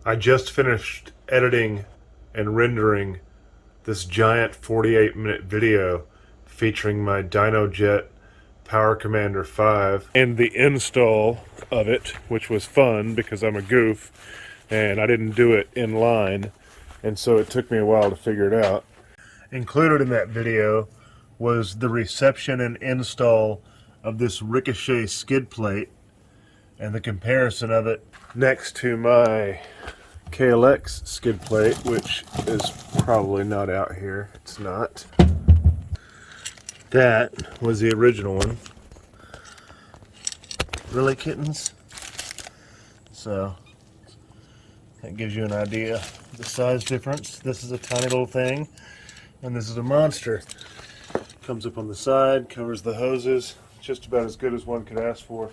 I just finished editing and rendering this giant 48-minute video featuring my DYNOJET Power Commander 5 and the install of it, which was fun because I'm a goof and I didn't do it in line, and so it took me a while to figure it out. Included in that video was the reception and install of this Ricochet skid plate and the comparison of it next to my KLX skid plate, which is probably not out here. It's not. That was the original one. Really, kittens? So that gives you an idea of the size difference. This is a tiny little thing, and this is a monster. Comes up on the side, covers the hoses, just about as good as one could ask for.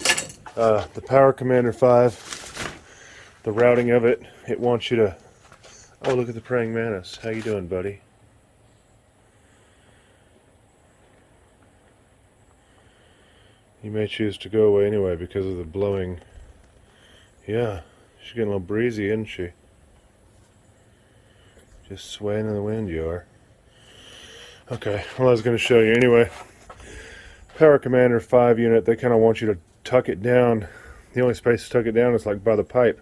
The Power Commander 5, the routing of it, it wants you to... Oh, look at the praying mantis. How you doing, buddy? You may choose to go away anyway because of the blowing. Yeah, she's getting a little breezy, isn't she? Just swaying in the wind, you are. Okay, well, I was going to show you anyway. Power Commander 5 unit, they kind of want you to tuck it down. The only space to tuck it down is like by the pipe.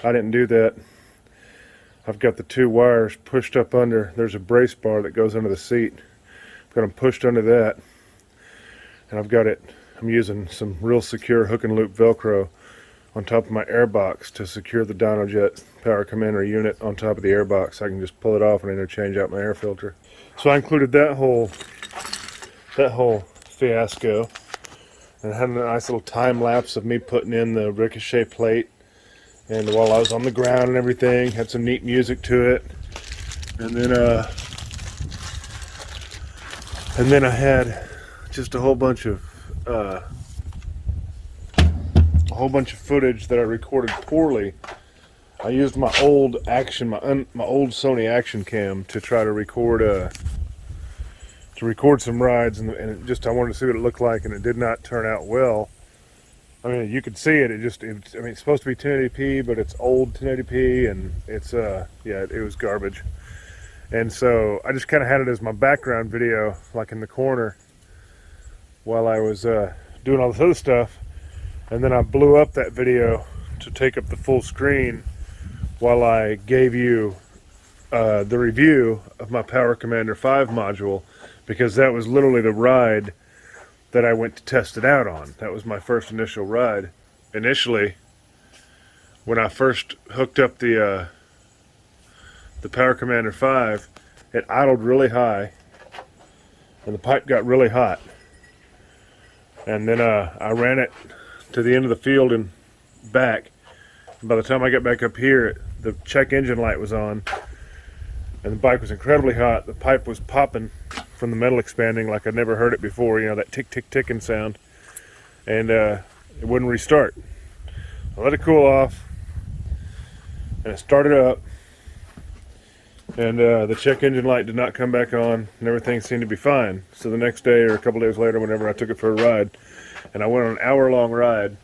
I didn't do that. I've got the two wires pushed up under. There's a brace bar that goes under the seat. I've got them pushed under that. And I've got it, I'm using some real secure hook and loop Velcro on top of my airbox to secure the DYNOJET Power Commander unit on top of the airbox. I can just pull it off and interchange out my air filter. So I included that whole fiasco, and I had a nice little time lapse of me putting in the Ricochet plate, and while I was on the ground and everything, had some neat music to it, and then I had just a whole bunch of footage that I recorded poorly. I used my old my old Sony Action Cam to try to record some rides, and I wanted to see what it looked like, and it did not turn out well. I mean, you could see it. It's supposed to be 1080p, but it's old 1080p, and it's it was garbage. And so I just kind of had it as my background video, like in the corner, while I was doing all this other stuff. And then I blew up that video to take up the full screen while I gave you the review of my Power Commander 5 module, because that was literally the ride that I went to test it out on. That was my first initial ride. Initially, when I first hooked up the Power Commander 5, it idled really high and the pipe got really hot. And then I ran it to the end of the field and back. And by the time I got back up here, the check engine light was on, and the bike was incredibly hot. The pipe was popping from the metal expanding like I'd never heard it before, you know, that tick, tick, ticking sound. And it wouldn't restart. I let it cool off, and it started up, and the check engine light did not come back on, and everything seemed to be fine. So the next day, or a couple days later, whenever I took it for a ride, and I went on an hour-long ride,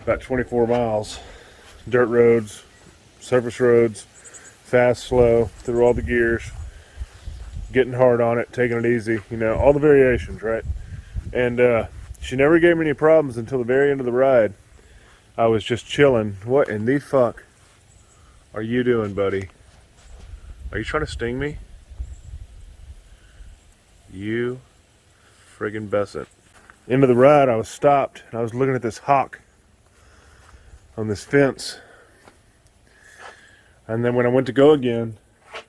about 24 miles, dirt roads, surface roads, fast, slow, through all the gears, getting hard on it, taking it easy, you know, all the variations, right? And she never gave me any problems until the very end of the ride. I was just chilling. What in the fuck are you doing, buddy? Are you trying to sting me? You friggin' Besset. End of the ride, I was stopped, and I was looking at this hawk on this fence. And then when I went to go again, as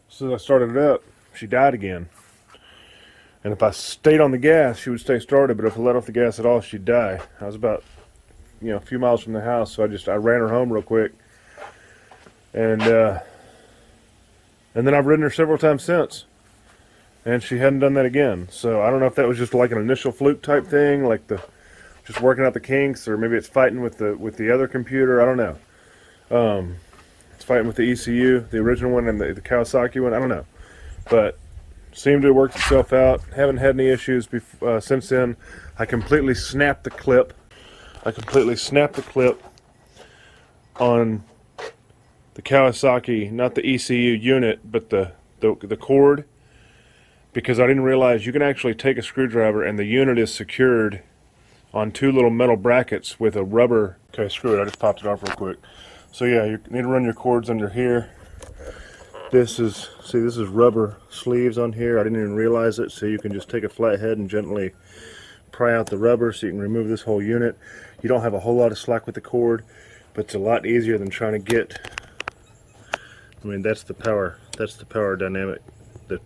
soon as I started it up, she died again. And if I stayed on the gas, she would stay started, but if I let off the gas at all, she'd die. I was about, a few miles from the house, so I ran her home real quick. And then I've ridden her several times since, and she hadn't done that again. So I don't know if that was just like an initial fluke type thing, like just working out the kinks, or maybe it's fighting with the other computer. I don't know. It's fighting with the ECU, the original one, and the Kawasaki one. I don't know, but seemed to have worked itself out. Haven't had any issues since then. I completely snapped the clip. on the Kawasaki, not the ECU unit, but the cord, because I didn't realize you can actually take a screwdriver and the unit is secured on two little metal brackets with a rubber. Okay, screw it, I just popped it off real quick. So yeah, you need to run your cords under here. This is rubber sleeves on here. I didn't even realize it. So you can just take a flat head and gently pry out the rubber so you can remove this whole unit. You don't have a whole lot of slack with the cord, but it's a lot easier than trying to get, I mean, that's the power dynamic. The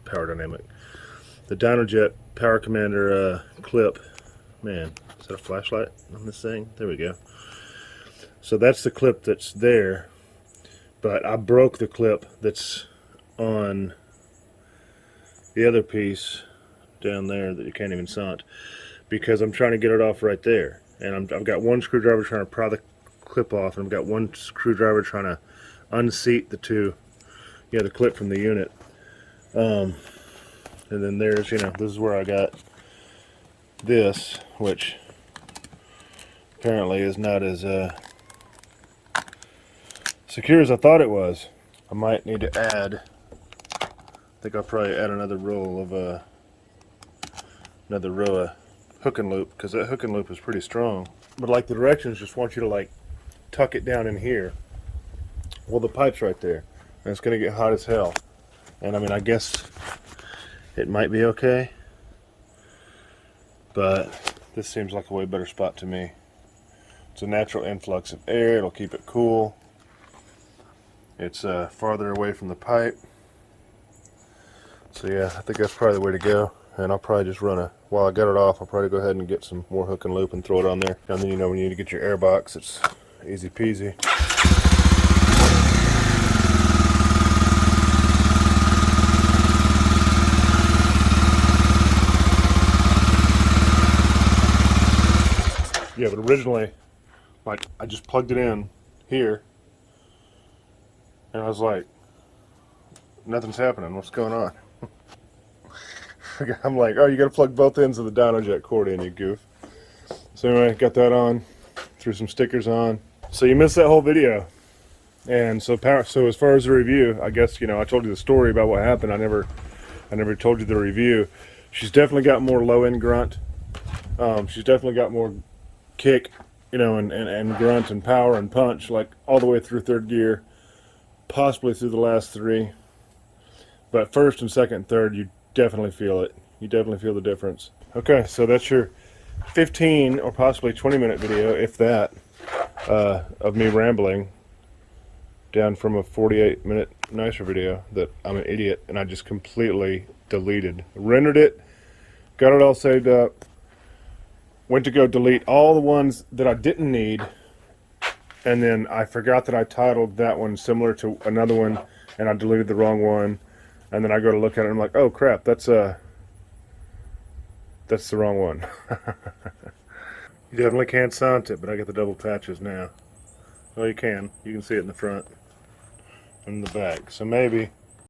DYNOJET Power Commander clip. Man, is that a flashlight on this thing? There we go. So that's the clip that's there, but I broke the clip that's on the other piece down there that you can't even sant, because I'm trying to get it off right there, and I've got one screwdriver trying to pry the clip off, and I've got one screwdriver trying to unseat the two, the clip from the unit. And then there's, this is where I got this, which apparently is not as secure as I thought it was. I might need to add, I think I'll probably add another row of hook and loop, because that hook and loop is pretty strong. But like the directions just want you to like tuck it down in here. Well, the pipe's right there, and it's gonna get hot as hell. And I mean, I guess it might be okay, but this seems like a way better spot to me. It's a natural influx of air. It'll keep it cool. It's farther away from the pipe. So yeah, I think that's probably the way to go. And I'll probably just run while I got it off, I'll probably go ahead and get some more hook and loop and throw it on there. And then when you need to get your air box, it's easy peasy. Yeah, but originally, like, I just plugged it in here, and I was like, nothing's happening, what's going on? I'm like, oh, you gotta plug both ends of the DYNOJET cord in, you goof. So anyway, got that on, threw some stickers on. So you missed that whole video. And so as far as the review, I guess, I told you the story about what happened. I never told you the review. She's definitely got more low end grunt. She's definitely got more kick, and grunt and power and punch, like all the way through third gear, possibly through the last three. But first and second and third, you definitely feel it. You definitely feel the difference. Okay, so that's your 15 or possibly 20-minute video, if that, of me rambling down from a 48-minute nicer video that I'm an idiot and I just completely deleted. Rendered it, got it all saved up, went to go delete all the ones that I didn't need, and then I forgot that I titled that one similar to another one, and I deleted the wrong one. And then I go to look at it and I'm like, oh crap, that's the wrong one. You definitely can't sant it, but I got the double patches now. Well, you can see it in the front and the back. So maybe